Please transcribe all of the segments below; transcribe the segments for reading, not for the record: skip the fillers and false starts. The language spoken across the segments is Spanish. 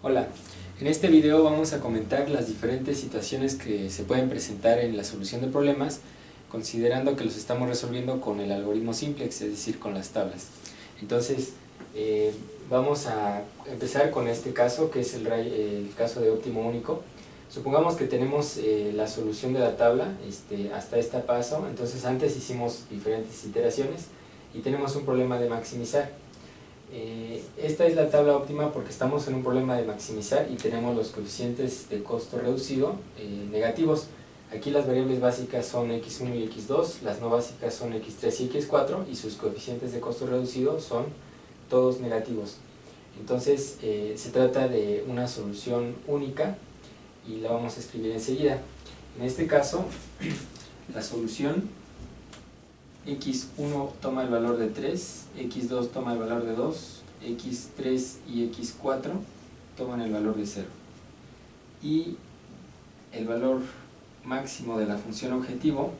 Hola, en este video vamos a comentar las diferentes situaciones que se pueden presentar en la solución de problemas, considerando que los estamos resolviendo con el algoritmo simplex, es decir, con las tablas. Entonces, vamos a empezar con este caso, que es el caso de óptimo único. Supongamos que tenemos la solución de la tabla hasta este paso. Entonces antes hicimos diferentes iteraciones y tenemos un problema de maximizar. Esta es la tabla óptima porque estamos en un problema de maximizar y tenemos los coeficientes de costo reducido negativos. Aquí las variables básicas son x1 y x2, las no básicas son x3 y x4 y sus coeficientes de costo reducido son todos negativos. Entonces se trata de una solución única y la vamos a escribir enseguida. En este caso, la solución x1 toma el valor de 3, x2 toma el valor de 2, x3 y x4 toman el valor de 0. Y el valor máximo de la función objetivo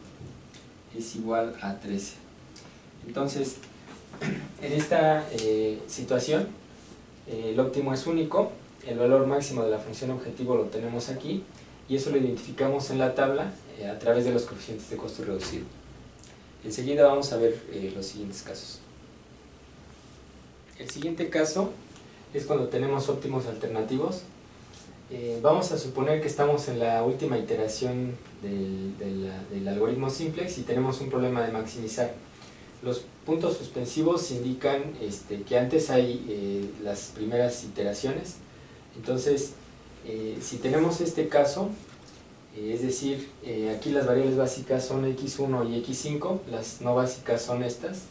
es igual a 13. Entonces, en esta situación, el óptimo es único, el valor máximo de la función objetivo lo tenemos aquí, y eso lo identificamos en la tabla a través de los coeficientes de costo reducido. Enseguida vamos a ver los siguientes casos. El siguiente caso es cuando tenemos óptimos alternativos. Vamos a suponer que estamos en la última iteración del algoritmo simplex y tenemos un problema de maximizar. Los puntos suspensivos indican que antes hay las primeras iteraciones. Entonces, si tenemos este caso, es decir, aquí las variables básicas son x1 y x5, las no básicas son estas.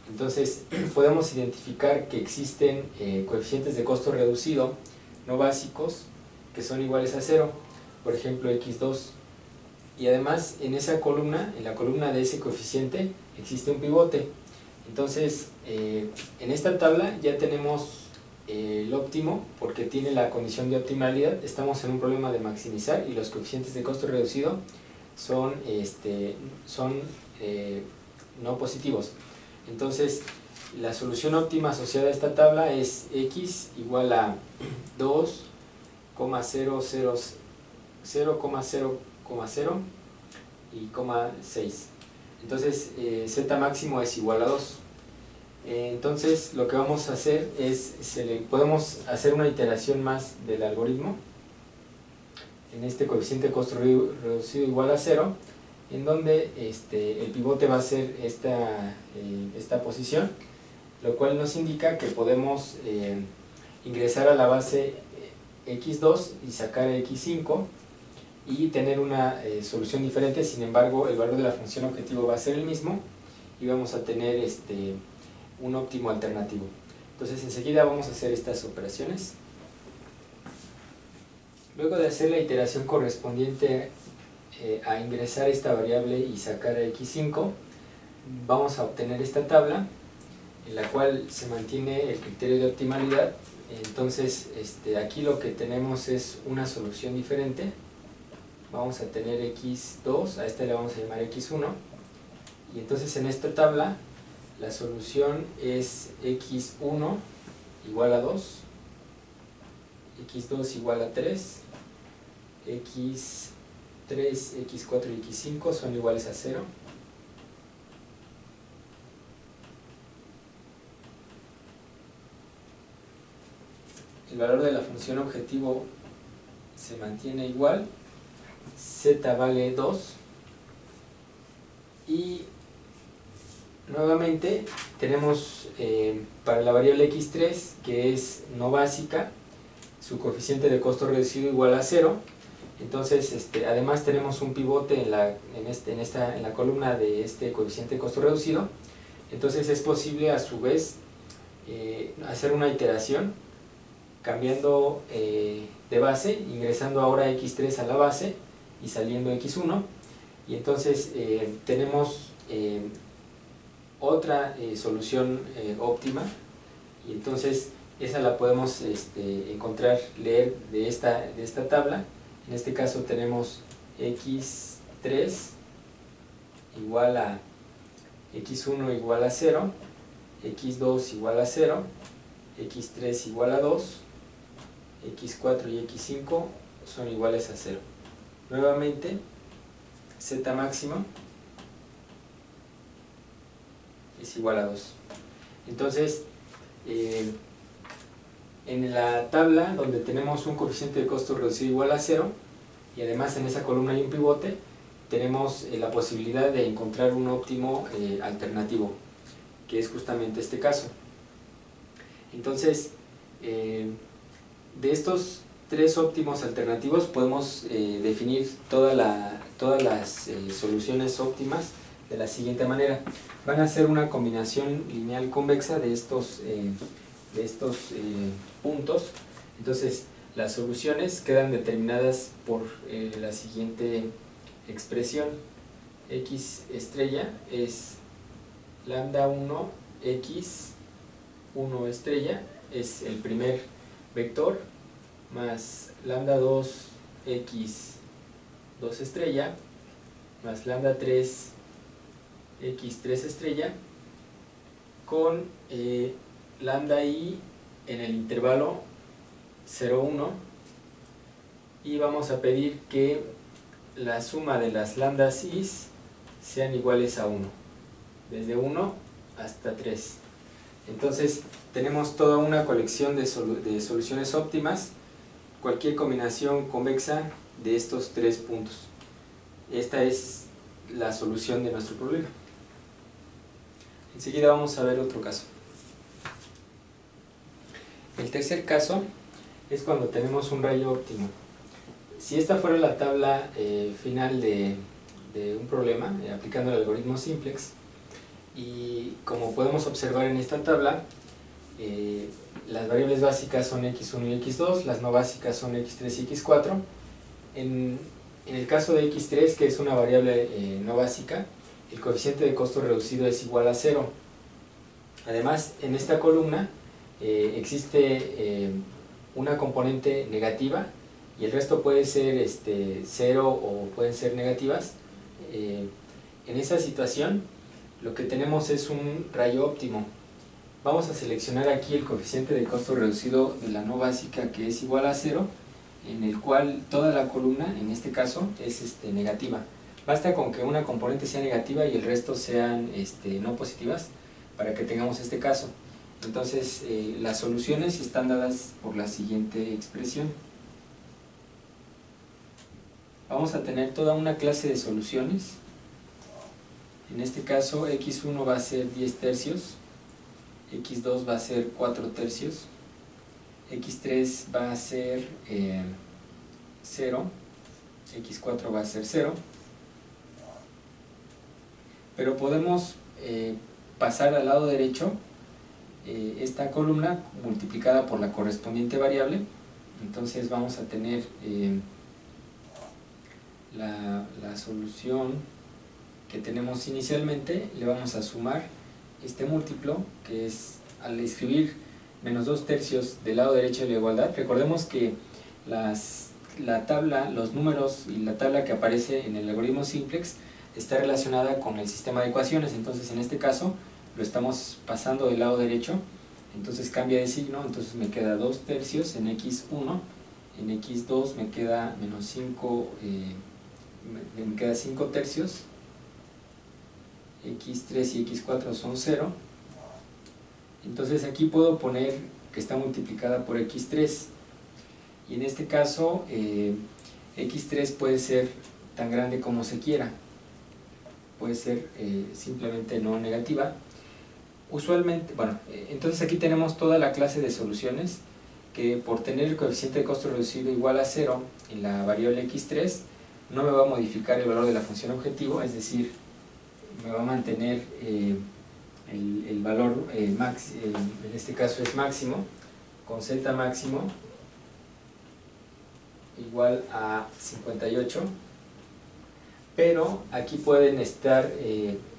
Entonces podemos identificar que existen coeficientes de costo reducido no básicos que son iguales a 0, por ejemplo x2. Y además en esa columna, en la columna de ese coeficiente, existe un pivote. Entonces en esta tabla ya tenemos el óptimo porque tiene la condición de optimalidad. Estamos en un problema de maximizar y los coeficientes de costo reducido son no positivos. Entonces la solución óptima asociada a esta tabla es x igual a 2,000,0,0 y 6. Entonces z máximo es igual a 2. Entonces lo que vamos a hacer es, podemos hacer una iteración más del algoritmo en este coeficiente de costo reducido igual a 0, en donde el pivote va a ser esta posición, lo cual nos indica que podemos ingresar a la base x2 y sacar x5 y tener una solución diferente. Sin embargo, el valor de la función objetivo va a ser el mismo y vamos a tener un óptimo alternativo. Entonces enseguida vamos a hacer estas operaciones. Luego de hacer la iteración correspondiente a ingresar esta variable y sacar a x5, vamos a obtener esta tabla en la cual se mantiene el criterio de optimalidad. Entonces aquí lo que tenemos es una solución diferente. Vamos a tener x2, a esta le vamos a llamar x1, y entonces en esta tabla la solución es x1 igual a 2, x2 igual a 3, x3, x4 y x5 son iguales a 0. El valor de la función objetivo se mantiene igual, z vale 2, y nuevamente tenemos para la variable x3, que es no básica, su coeficiente de costo reducido igual a 0. Entonces además tenemos un pivote en la columna de este coeficiente de costo reducido. Entonces es posible a su vez hacer una iteración cambiando de base, ingresando ahora x3 a la base y saliendo x1, y entonces tenemos otra solución óptima, y entonces esa la podemos leer de esta tabla. En este caso tenemos x3 igual a x1 igual a 0, x2 igual a 0, x3 igual a 2, x4 y x5 son iguales a 0. Nuevamente, z máximo es igual a 2. Entonces, en la tabla donde tenemos un coeficiente de costo reducido igual a 0, y además en esa columna hay un pivote, tenemos la posibilidad de encontrar un óptimo alternativo, que es justamente este caso. Entonces, de estos tres óptimos alternativos podemos definir todas las soluciones óptimas de la siguiente manera. Van a ser una combinación lineal convexa de estos puntos. Entonces, las soluciones quedan determinadas por la siguiente expresión. X estrella es lambda 1 x 1 estrella, es el primer vector, más lambda 2 x 2 estrella, más lambda 3 x 3 estrella, con lambda i en el intervalo 0, 1, y vamos a pedir que la suma de las lambdas i sean iguales a 1, desde 1 hasta 3. Entonces tenemos toda una colección de soluciones óptimas, cualquier combinación convexa de estos tres puntos. Esta es la solución de nuestro problema. Enseguida vamos a ver otro caso. El tercer caso es cuando tenemos un rayo óptimo. Si esta fuera la tabla final de un problema, aplicando el algoritmo simplex, y como podemos observar en esta tabla, las variables básicas son x1 y x2, las no básicas son x3 y x4. En el caso de x3, que es una variable no básica, el coeficiente de costo reducido es igual a 0. Además, en esta columna existe una componente negativa y el resto puede ser 0 o pueden ser negativas. En esa situación, lo que tenemos es un rayo óptimo. Vamos a seleccionar aquí el coeficiente de costo reducido de la no básica, que es igual a 0, en el cual toda la columna, en este caso, es negativa. Basta con que una componente sea negativa y el resto sean no positivas para que tengamos este caso. Entonces, las soluciones están dadas por la siguiente expresión. Vamos a tener toda una clase de soluciones. En este caso, x1 va a ser 10 tercios, x2 va a ser 4 tercios, x3 va a ser 0, x4 va a ser 0. Pero podemos pasar al lado derecho esta columna multiplicada por la correspondiente variable. Entonces vamos a tener la solución que tenemos inicialmente, le vamos a sumar este múltiplo, que es, al escribir menos 2 tercios del lado derecho de la igualdad, recordemos que la tabla, los números y la tabla que aparece en el algoritmo simplex está relacionada con el sistema de ecuaciones. Entonces en este caso lo estamos pasando del lado derecho, entonces cambia de signo, entonces me queda 2 tercios en x1, en x2 me queda menos 5, me queda 5 tercios, x3 y x4 son 0, entonces aquí puedo poner que está multiplicada por x3, y en este caso x3 puede ser tan grande como se quiera, puede ser simplemente no negativa. Usualmente, bueno, entonces aquí tenemos toda la clase de soluciones que, por tener el coeficiente de costo reducido igual a 0 en la variable x3, no me va a modificar el valor de la función objetivo, es decir, me va a mantener el valor en este caso es máximo, con z máximo igual a 58, pero aquí pueden estar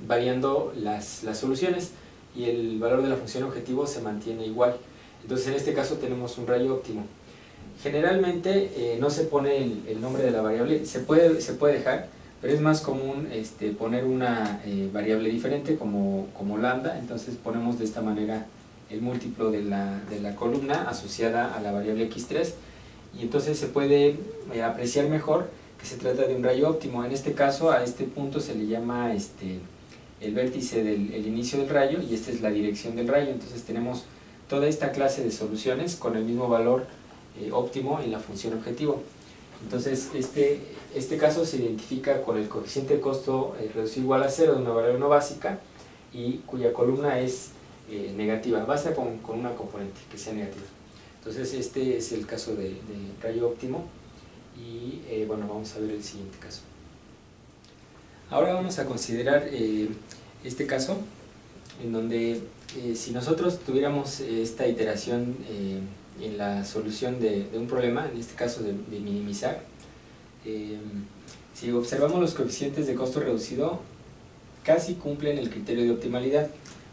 variando las soluciones y el valor de la función objetivo se mantiene igual. Entonces en este caso tenemos un rayo óptimo. Generalmente no se pone el nombre de la variable, se puede dejar, pero es más común poner una variable diferente como lambda. Entonces ponemos de esta manera el múltiplo de la columna asociada a la variable x3, y entonces se puede apreciar mejor que se trata de un rayo óptimo. En este caso, a este punto se le llama el vértice del inicio del rayo, y esta es la dirección del rayo. Entonces tenemos toda esta clase de soluciones con el mismo valor óptimo en la función objetivo. Entonces este caso se identifica con el coeficiente de costo reducido igual a 0 de una variable no básica y cuya columna es negativa. Basta con una componente que sea negativa. Entonces este es el caso de rayo óptimo, y bueno, vamos a ver el siguiente caso. Ahora vamos a considerar este caso en donde si nosotros tuviéramos esta iteración en la solución de un problema, en este caso de minimizar, si observamos los coeficientes de costo reducido, casi cumplen el criterio de optimalidad,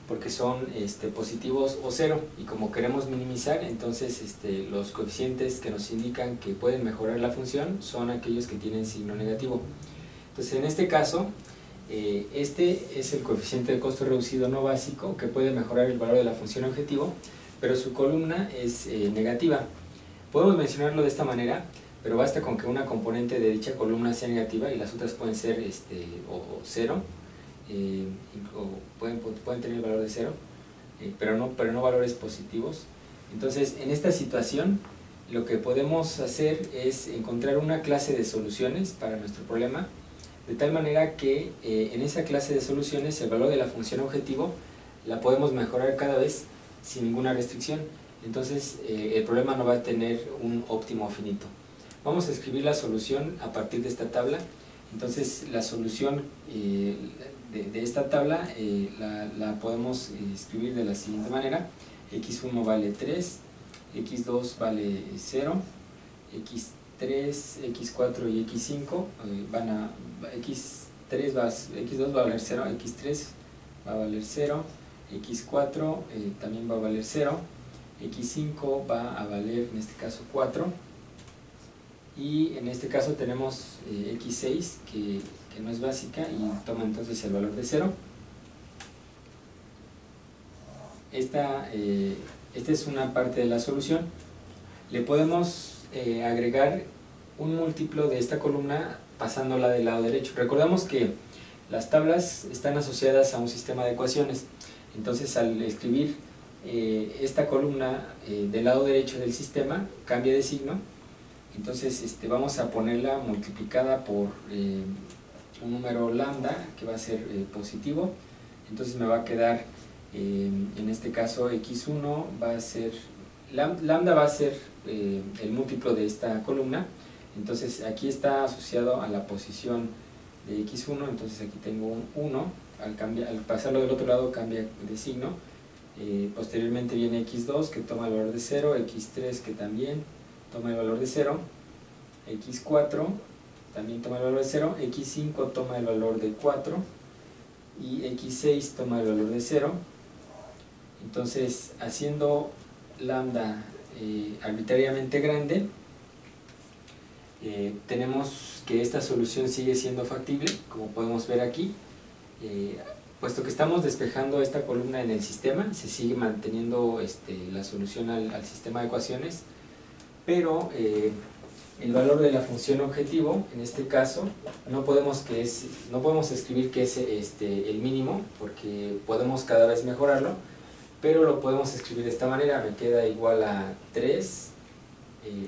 porque son positivos o cero, y como queremos minimizar, entonces los coeficientes que nos indican que pueden mejorar la función son aquellos que tienen signo negativo. Entonces en este caso, este es el coeficiente de costo reducido no básico que puede mejorar el valor de la función objetivo, pero su columna es negativa. Podemos mencionarlo de esta manera, pero basta con que una componente de dicha columna sea negativa y las otras pueden ser o cero, o pueden tener el valor de cero, pero no valores positivos. Entonces en esta situación lo que podemos hacer es encontrar una clase de soluciones para nuestro problema, de tal manera que en esa clase de soluciones el valor de la función objetivo la podemos mejorar cada vez sin ninguna restricción. Entonces el problema no va a tener un óptimo finito. Vamos a escribir la solución a partir de esta tabla. Entonces la solución de esta tabla la podemos escribir de la siguiente manera: x1 vale 3, x2 vale 0, x3, x4 y x5 x2 va a valer 0, x3 va a valer 0, x4 también va a valer 0, x5 va a valer en este caso 4, y en este caso tenemos x6 que no es básica y toma entonces el valor de 0. Esta es una parte de la solución. Le podemos agregar un múltiplo de esta columna pasándola del lado derecho. Recordamos que las tablas están asociadas a un sistema de ecuaciones. Entonces al escribir esta columna del lado derecho del sistema cambia de signo. Entonces vamos a ponerla multiplicada por un número lambda que va a ser positivo. Entonces me va a quedar en este caso x1 va a ser lambda va a ser el múltiplo de esta columna. Entonces aquí está asociado a la posición de x1, entonces aquí tengo un 1, al pasarlo del otro lado cambia de signo. Posteriormente viene x2 que toma el valor de 0, x3 que también toma el valor de 0, x4 también toma el valor de 0, x5 toma el valor de 4 y x6 toma el valor de 0. Entonces haciendo lambda arbitrariamente grande, tenemos que esta solución sigue siendo factible, como podemos ver aquí. Puesto que estamos despejando esta columna en el sistema, se sigue manteniendo la solución al sistema de ecuaciones, pero el valor de la función objetivo, en este caso, no podemos escribir que es el mínimo, porque podemos cada vez mejorarlo, pero lo podemos escribir de esta manera: me queda igual a 3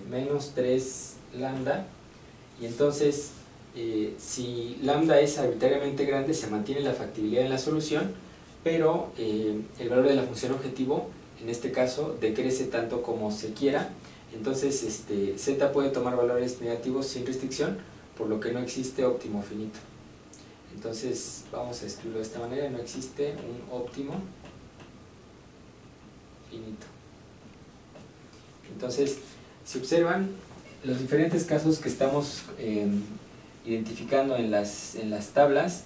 menos 3 lambda, y entonces si lambda es arbitrariamente grande se mantiene la factibilidad en la solución, pero el valor de la función objetivo en este caso decrece tanto como se quiera. Entonces z puede tomar valores negativos sin restricción, por lo que no existe óptimo finito. Entonces vamos a escribirlo de esta manera: no existe un óptimo finito. Entonces, si observan, los diferentes casos que estamos identificando en las tablas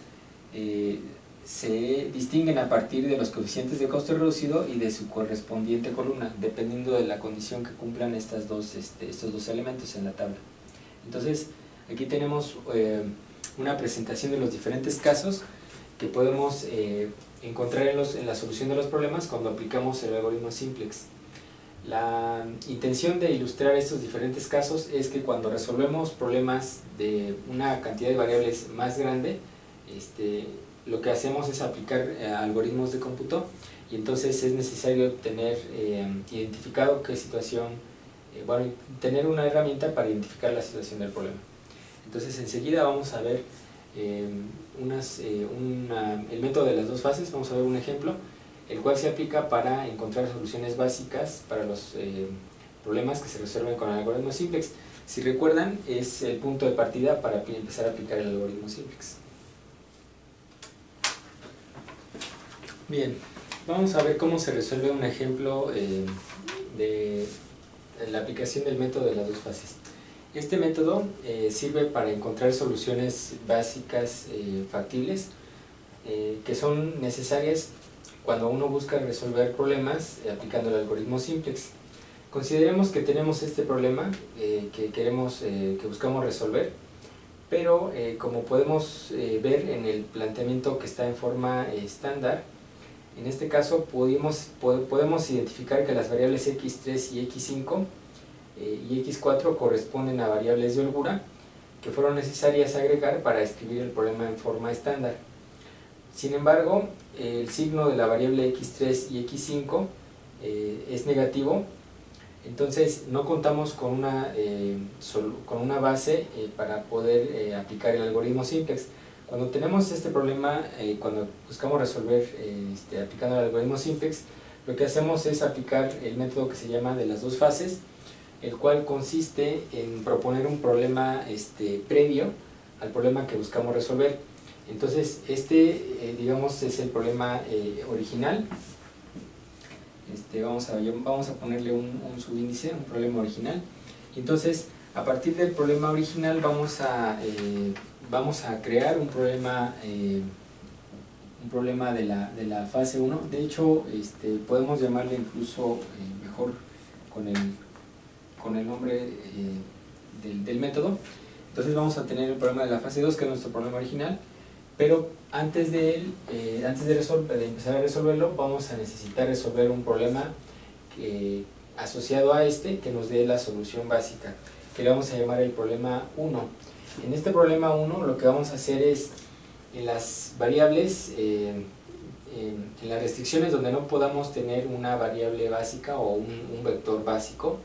se distinguen a partir de los coeficientes de costo reducido y de su correspondiente columna, dependiendo de la condición que cumplan estos dos elementos en la tabla. Entonces, aquí tenemos una presentación de los diferentes casos que podemos encontrar en la solución de los problemas cuando aplicamos el algoritmo simplex. La intención de ilustrar estos diferentes casos es que cuando resolvemos problemas de una cantidad de variables más grande, lo que hacemos es aplicar algoritmos de cómputo, y entonces es necesario tener identificado qué situación, tener una herramienta para identificar la situación del problema. Entonces enseguida vamos a ver el método de las dos fases. Vamos a ver un ejemplo, el cual se aplica para encontrar soluciones básicas para los problemas que se resuelven con el algoritmo simplex. Si recuerdan, es el punto de partida para empezar a aplicar el algoritmo simplex. Bien, vamos a ver cómo se resuelve un ejemplo de la aplicación del método de las dos fases. Este método sirve para encontrar soluciones básicas factibles que son necesarias cuando uno busca resolver problemas aplicando el algoritmo simplex. Consideremos que tenemos este problema que buscamos resolver, pero como podemos ver en el planteamiento que está en forma estándar, en este caso podemos identificar que las variables x3 y x5 y x4 corresponden a variables de holgura que fueron necesarias agregar para escribir el problema en forma estándar. Sin embargo, el signo de la variable x3 y x5 es negativo, entonces no contamos con una base para poder aplicar el algoritmo simplex. Cuando tenemos este problema, cuando buscamos resolver aplicando el algoritmo simplex, lo que hacemos es aplicar el método que se llama de las dos fases, el cual consiste en proponer un problema previo al problema que buscamos resolver. Entonces digamos es el problema original. Vamos a ponerle un subíndice, un problema original. Entonces, a partir del problema original vamos a crear un problema de la fase 1. De hecho, podemos llamarle incluso mejor con el nombre del método. Entonces vamos a tener el problema de la fase 2, que es nuestro problema original, pero antes de empezar a resolverlo, vamos a necesitar resolver un problema asociado a que nos dé la solución básica, que le vamos a llamar el problema 1. En este problema 1 lo que vamos a hacer es, en las variables, en las restricciones donde no podamos tener una variable básica o un vector básico,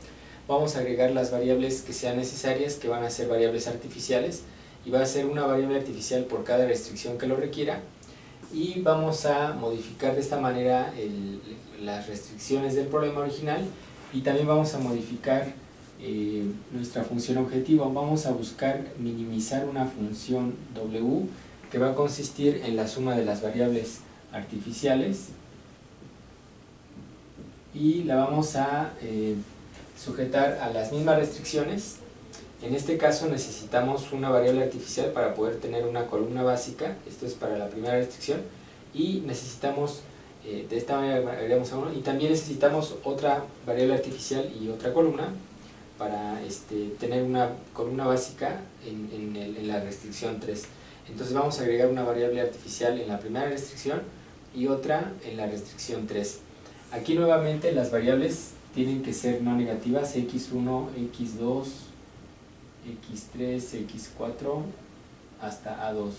vamos a agregar las variables que sean necesarias, que van a ser variables artificiales, y va a ser una variable artificial por cada restricción que lo requiera, y vamos a modificar de esta manera las restricciones del problema original, y también vamos a modificar nuestra función objetivo. Vamos a buscar minimizar una función w que va a consistir en la suma de las variables artificiales, y la vamos a sujetar a las mismas restricciones. En este caso necesitamos una variable artificial para poder tener una columna básica. Esto es para la primera restricción, y necesitamos de esta manera agregamos a 1, y también necesitamos otra variable artificial y otra columna para tener una columna básica en la restricción 3. Entonces vamos a agregar una variable artificial en la primera restricción y otra en la restricción 3. Aquí nuevamente las variables tienen que ser no negativas: x1, x2, x3, x4 hasta a2.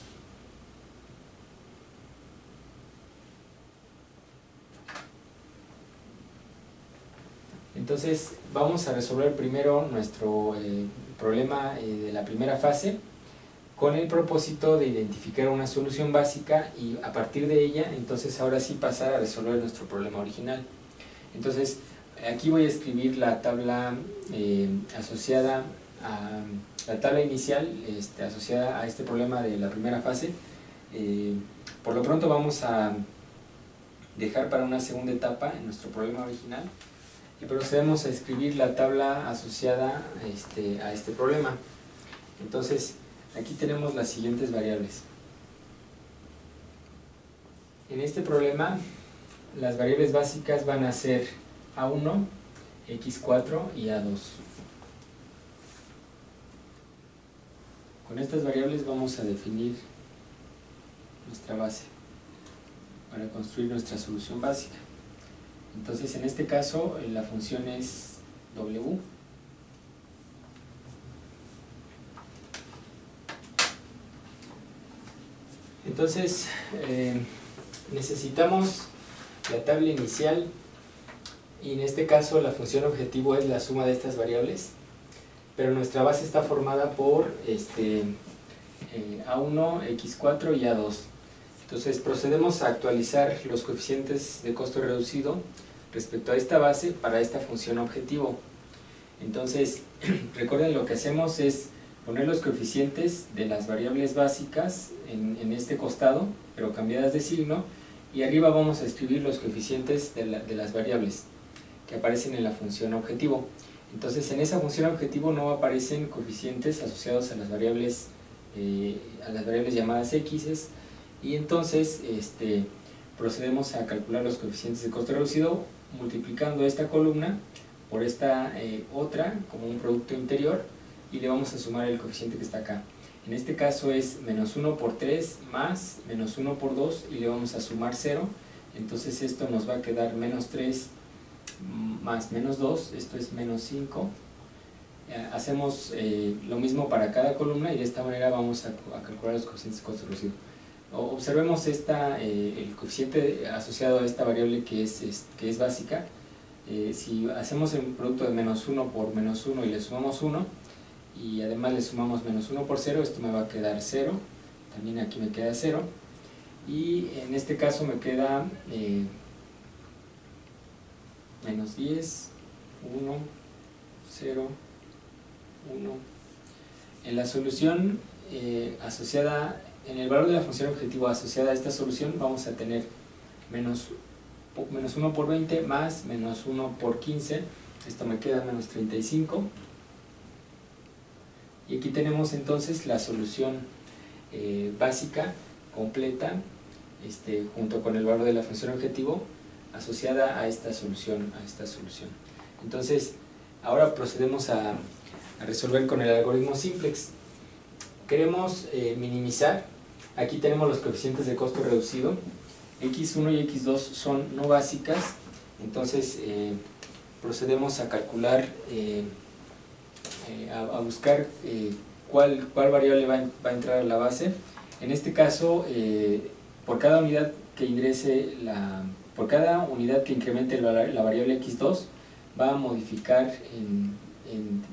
Entonces vamos a resolver primero nuestro problema de la primera fase, con el propósito de identificar una solución básica, y a partir de ella entonces ahora sí pasar a resolver nuestro problema original. Entonces aquí voy a escribir la tabla asociada a la tabla inicial asociada a este problema de la primera fase. Por lo pronto vamos a dejar para una segunda etapa en nuestro problema original, y procedemos a escribir la tabla asociada a este problema. Entonces aquí tenemos las siguientes variables. En este problema las variables básicas van a ser a1, x4 y a2. Con estas variables vamos a definir nuestra base para construir nuestra solución básica. Entonces en este caso la función es W. Entonces necesitamos la tabla inicial, y en este caso la función objetivo es la suma de estas variables, pero nuestra base está formada por A1, X4 y A2. Entonces procedemos a actualizar los coeficientes de costo reducido respecto a esta base para esta función objetivo. Entonces recuerden, lo que hacemos es poner los coeficientes de las variables básicas en este costado, pero cambiadas de signo, y arriba vamos a escribir los coeficientes de las variables que aparecen en la función objetivo. Entonces en esa función objetivo no aparecen coeficientes asociados a las variables llamadas x, y entonces procedemos a calcular los coeficientes de costo reducido multiplicando esta columna por esta otra como un producto interior, y le vamos a sumar el coeficiente que está acá. En este caso es menos 1 por 3 más menos 1 por 2, y le vamos a sumar 0. Entonces esto nos va a quedar menos 3 más menos 2, esto es menos 5. Hacemos lo mismo para cada columna, y de esta manera vamos a calcular los coeficientes de costo reducido. Observemos el coeficiente asociado a esta variable que es básica. Si hacemos el producto de menos 1 por menos 1 y le sumamos 1, y además le sumamos menos 1 por 0, esto me va a quedar 0, también aquí me queda 0, y en este caso me queda menos 10, 1, 0, 1. En la solución asociada, en el valor de la función objetivo asociada a esta solución, vamos a tener menos 1 por 20 más menos 1 por 15, esto me queda menos 35. Y aquí tenemos entonces la solución básica completa, junto con el valor de la función objetivo asociada a esta solución. Entonces ahora procedemos a resolver con el algoritmo simplex. Queremos minimizar. Aquí tenemos los coeficientes de costo reducido. X1 y X2 son no básicas, entonces procedemos a calcular, a buscar cuál variable va a entrar a la base. En este caso, por cada unidad que incremente la variable X2, va a modificar en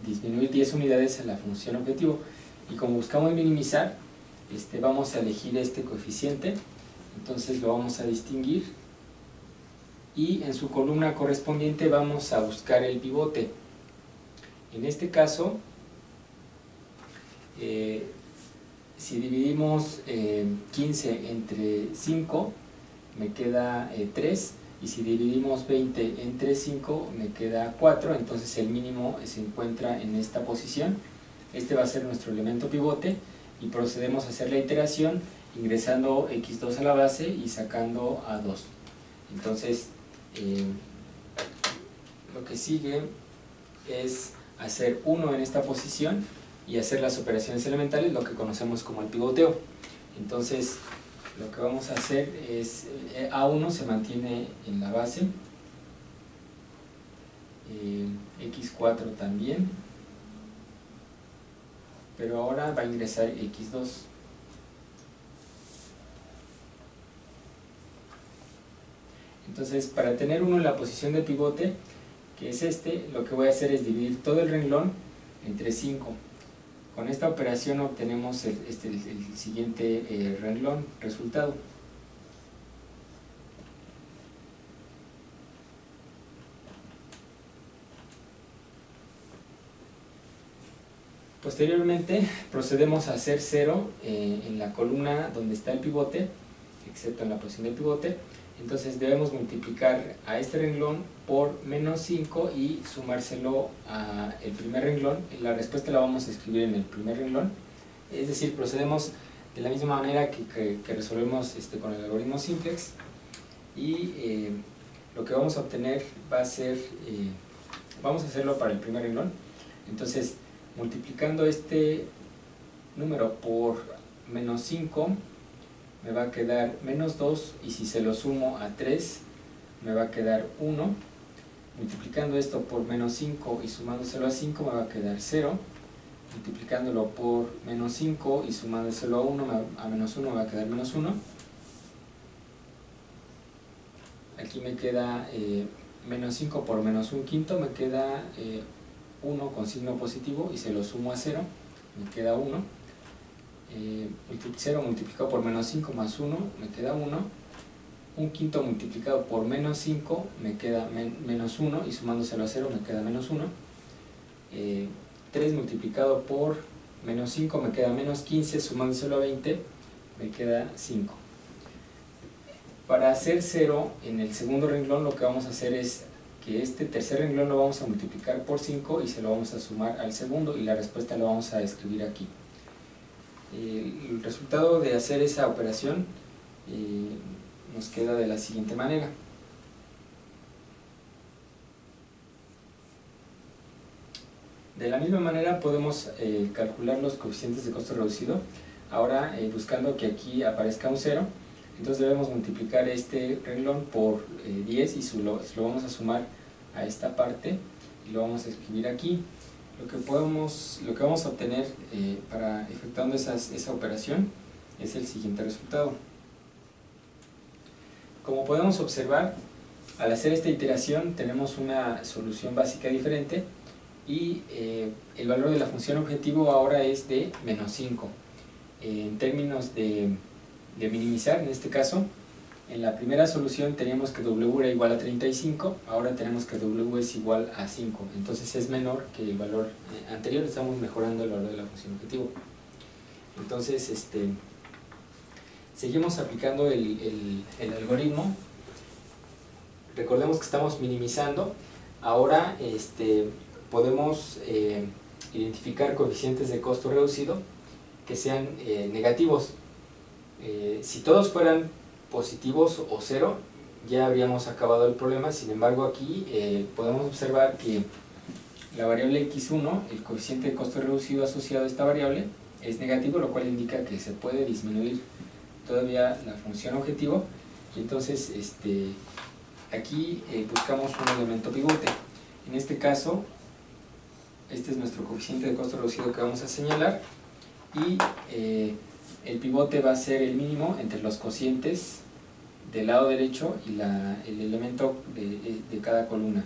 disminuir 10 unidades en la función objetivo. Y como buscamos minimizar, vamos a elegir este coeficiente. Entonces lo vamos a distinguir, y en su columna correspondiente vamos a buscar el pivote. En este caso, si dividimos 15 entre 5, me queda 3, y si dividimos 20 entre 5, me queda 4, entonces el mínimo se encuentra en esta posición. Este va a ser nuestro elemento pivote, y procedemos a hacer la iteración ingresando X2 a la base y sacando A2. Entonces lo que sigue es hacer 1 en esta posición y hacer las operaciones elementales, lo que conocemos como el pivoteo. Entonces lo que vamos a hacer es A1 se mantiene en la base, X4 también, pero ahora va a ingresar X2. Entonces, para tener 1 en la posición de pivote, que es lo que voy a hacer es dividir todo el renglón entre 5. Con esta operación obtenemos el siguiente renglón resultado. Posteriormente procedemos a hacer 0 en la columna donde está el pivote, excepto en la posición del pivote. Entonces debemos multiplicar a este renglón por menos 5 y sumárselo al primer renglón. La respuesta la vamos a escribir en el primer renglón. Es decir, procedemos de la misma manera que resolvemos con el algoritmo simplex, y lo que vamos a obtener va a ser, vamos a hacerlo para el primer renglón. Entonces, multiplicando este número por menos 5, me va a quedar menos 2, y si se lo sumo a 3, me va a quedar 1, multiplicando esto por menos 5 y sumándoselo a 5 me va a quedar 0, multiplicándolo por menos 5 y sumándoselo a 1, a menos 1 me va a quedar menos 1, aquí me queda menos 5 por menos 1/5, me queda 1 con signo positivo y se lo sumo a 0, me queda 1, 0 multiplicado por menos 5 más 1 me queda 1, 1/5 multiplicado por menos 5 me queda menos 1 y sumándoselo a 0 me queda menos 1, 3 multiplicado por menos 5 me queda menos 15, sumándoselo a 20 me queda 5. Para hacer 0 en el segundo renglón lo que vamos a hacer es que este tercer renglón lo vamos a multiplicar por 5 y se lo vamos a sumar al segundo y la respuesta la vamos a escribir aquí. El resultado de hacer esa operación nos queda de la siguiente manera. De la misma manera podemos calcular los coeficientes de costo reducido, ahora buscando que aquí aparezca un 0. Entonces debemos multiplicar este renglón por 10 y lo vamos a sumar a esta parte y lo vamos a escribir aquí. Lo que vamos a obtener para efectuando esa operación es el siguiente resultado. Como podemos observar, al hacer esta iteración tenemos una solución básica diferente y el valor de la función objetivo ahora es de menos 5. En términos de minimizar, en este caso, en la primera solución teníamos que W era igual a 35, ahora tenemos que W es igual a 5, entonces es menor que el valor anterior, estamos mejorando el valor de la función objetivo. Entonces, seguimos aplicando el algoritmo. Recordemos que estamos minimizando, ahora podemos identificar coeficientes de costo reducido que sean negativos. Si todos fueran positivos o 0, ya habríamos acabado el problema. Sin embargo, aquí podemos observar que la variable x1, el coeficiente de costo reducido asociado a esta variable, es negativo, lo cual indica que se puede disminuir todavía la función objetivo. Y entonces aquí buscamos un elemento pivote. En este caso, este es nuestro coeficiente de costo reducido que vamos a señalar, y el pivote va a ser el mínimo entre los cocientes del lado derecho y el elemento de cada columna.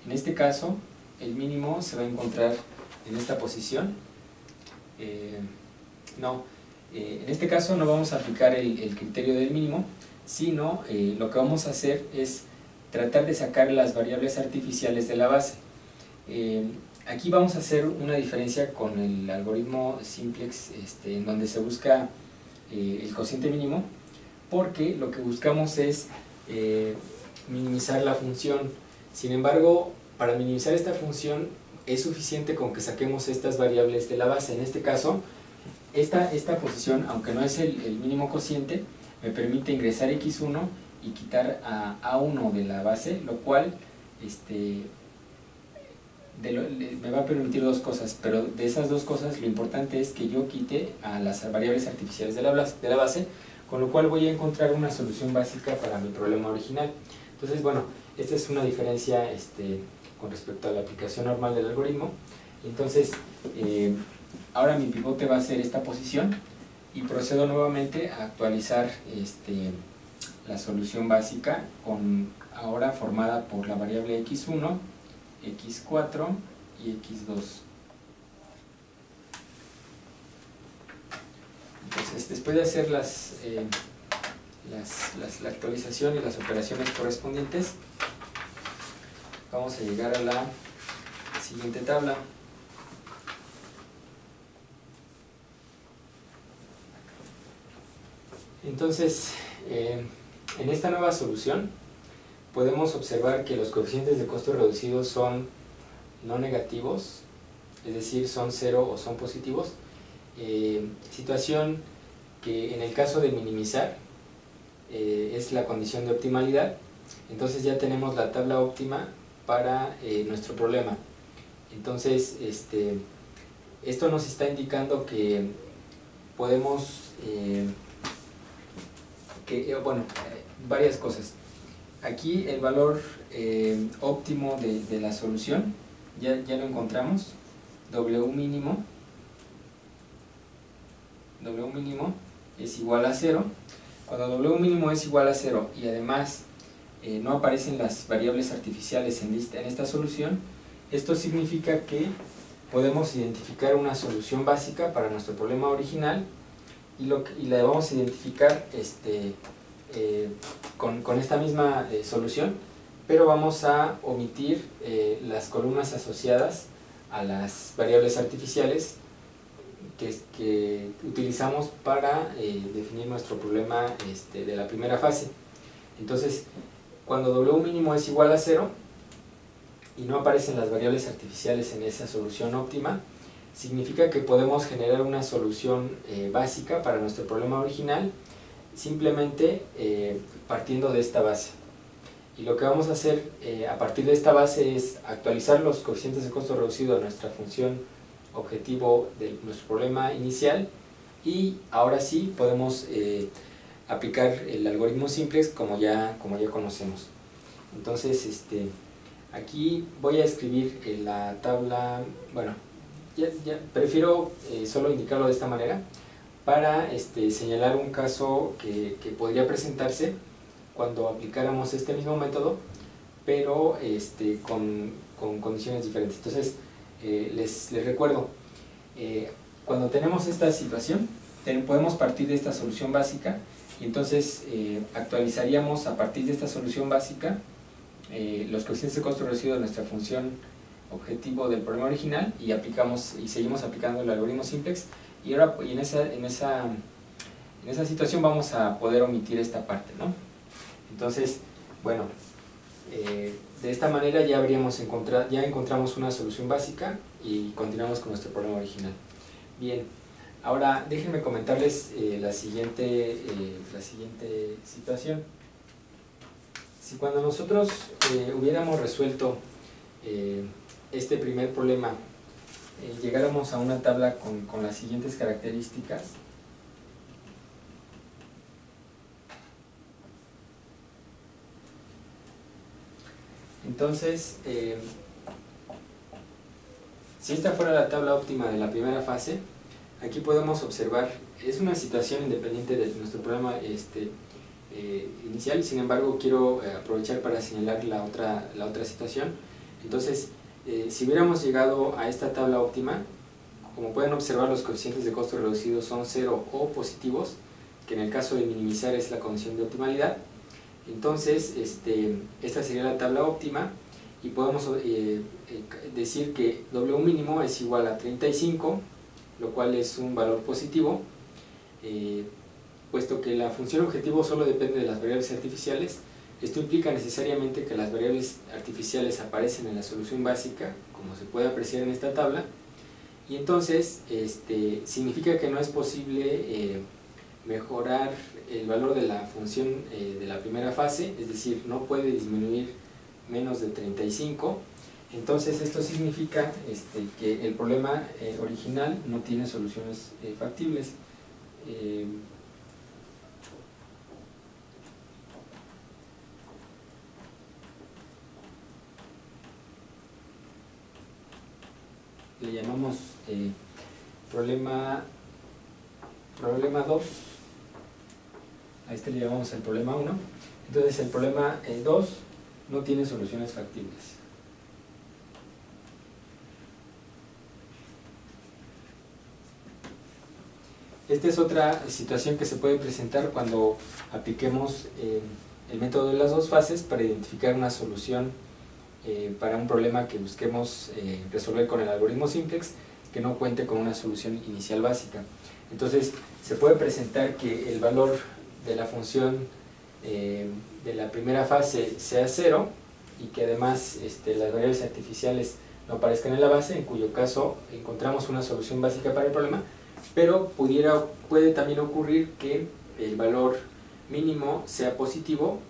En este caso, el mínimo se va a encontrar en esta posición. En este caso no vamos a aplicar el criterio del mínimo, sino lo que vamos a hacer es tratar de sacar las variables artificiales de la base. Aquí vamos a hacer una diferencia con el algoritmo simplex, en donde se busca el cociente mínimo, porque lo que buscamos es minimizar la función. Sin embargo, para minimizar esta función es suficiente con que saquemos estas variables de la base. En este caso, esta posición, aunque no es el mínimo cociente, me permite ingresar x1 y quitar a a1 de la base, lo cual me va a permitir dos cosas, pero de esas dos cosas lo importante es que yo quite a las variables artificiales de la base, con lo cual voy a encontrar una solución básica para mi problema original. Entonces, bueno, esta es una diferencia con respecto a la aplicación normal del algoritmo. Entonces, ahora mi pivote va a ser esta posición y procedo nuevamente a actualizar la solución básica, ahora formada por la variable x1, x4 y x2. Entonces, después de hacer la actualización y las operaciones correspondientes, vamos a llegar a la siguiente tabla. Entonces, en esta nueva solución podemos observar que los coeficientes de costo reducido son no negativos, es decir, son 0 o son positivos, situación que en el caso de minimizar es la condición de optimalidad. Entonces ya tenemos la tabla óptima para nuestro problema. Entonces esto nos está indicando que podemos varias cosas. aquí el valor óptimo de la solución ya lo encontramos. W mínimo es igual a 0. Cuando W mínimo es igual a 0 y además no aparecen las variables artificiales en esta solución, esto significa que podemos identificar una solución básica para nuestro problema original y la vamos a identificar con esta misma solución, pero vamos a omitir las columnas asociadas a las variables artificiales que utilizamos para definir nuestro problema de la primera fase. Entonces, cuando W mínimo es igual a 0 y no aparecen las variables artificiales en esa solución óptima, significa que podemos generar una solución básica para nuestro problema original simplemente partiendo de esta base. Y lo que vamos a hacer a partir de esta base es actualizar los coeficientes de costo reducido a nuestra función objetivo de nuestro problema inicial, y ahora sí podemos aplicar el algoritmo simplex como ya conocemos. Entonces aquí voy a escribir en la tabla, bueno, ya prefiero solo indicarlo de esta manera para señalar un caso que podría presentarse cuando aplicáramos este mismo método, pero con condiciones diferentes. Entonces les recuerdo, cuando tenemos esta situación podemos partir de esta solución básica, y entonces actualizaríamos a partir de esta solución básica los coeficientes de costo reducido de nuestra función objetivo del problema original, y seguimos aplicando el algoritmo simplex, y en esa situación vamos a poder omitir esta parte, ¿no? Entonces, bueno, de esta manera ya encontramos una solución básica y continuamos con nuestro problema original. Bien, ahora déjenme comentarles la siguiente situación. Si cuando nosotros hubiéramos resuelto este primer problema, llegáramos a una tabla con las siguientes características. Entonces, si esta fuera la tabla óptima de la primera fase, aquí podemos observar, es una situación independiente de nuestro problema inicial. Sin embargo, quiero aprovechar para señalar la otra situación. Entonces, si hubiéramos llegado a esta tabla óptima, como pueden observar, los coeficientes de costo reducido son 0 o positivos, que en el caso de minimizar es la condición de optimalidad. Entonces, esta sería la tabla óptima, y podemos decir que W mínimo es igual a 35, lo cual es un valor positivo, puesto que la función objetivo solo depende de las variables artificiales. Esto implica necesariamente que las variables artificiales aparecen en la solución básica, como se puede apreciar en esta tabla, y entonces significa que no es posible mejorar el valor de la función de la primera fase, es decir, no puede disminuir menos de 35. Entonces esto significa que el problema original no tiene soluciones factibles. Le llamamos problema 2, a este le llamamos el problema 1. Entonces el problema 2 no tiene soluciones factibles. Esta es otra situación que se puede presentar cuando apliquemos el método de las dos fases para identificar una solución para un problema que busquemos resolver con el algoritmo simplex, que no cuente con una solución inicial básica. Entonces se puede presentar que el valor de la función de la primera fase sea 0, y que además las variables artificiales no aparezcan en la base, en cuyo caso encontramos una solución básica para el problema. Pero puede también ocurrir que el valor mínimo sea positivo,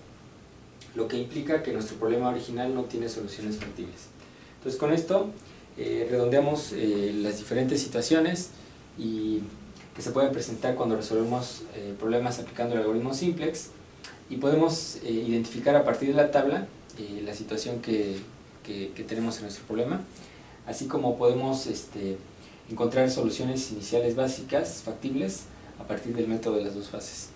lo que implica que nuestro problema original no tiene soluciones factibles. Entonces, con esto redondeamos las diferentes situaciones y que se pueden presentar cuando resolvemos problemas aplicando el algoritmo simplex. y podemos identificar a partir de la tabla la situación que tenemos en nuestro problema, así como podemos encontrar soluciones iniciales básicas factibles a partir del método de las dos fases.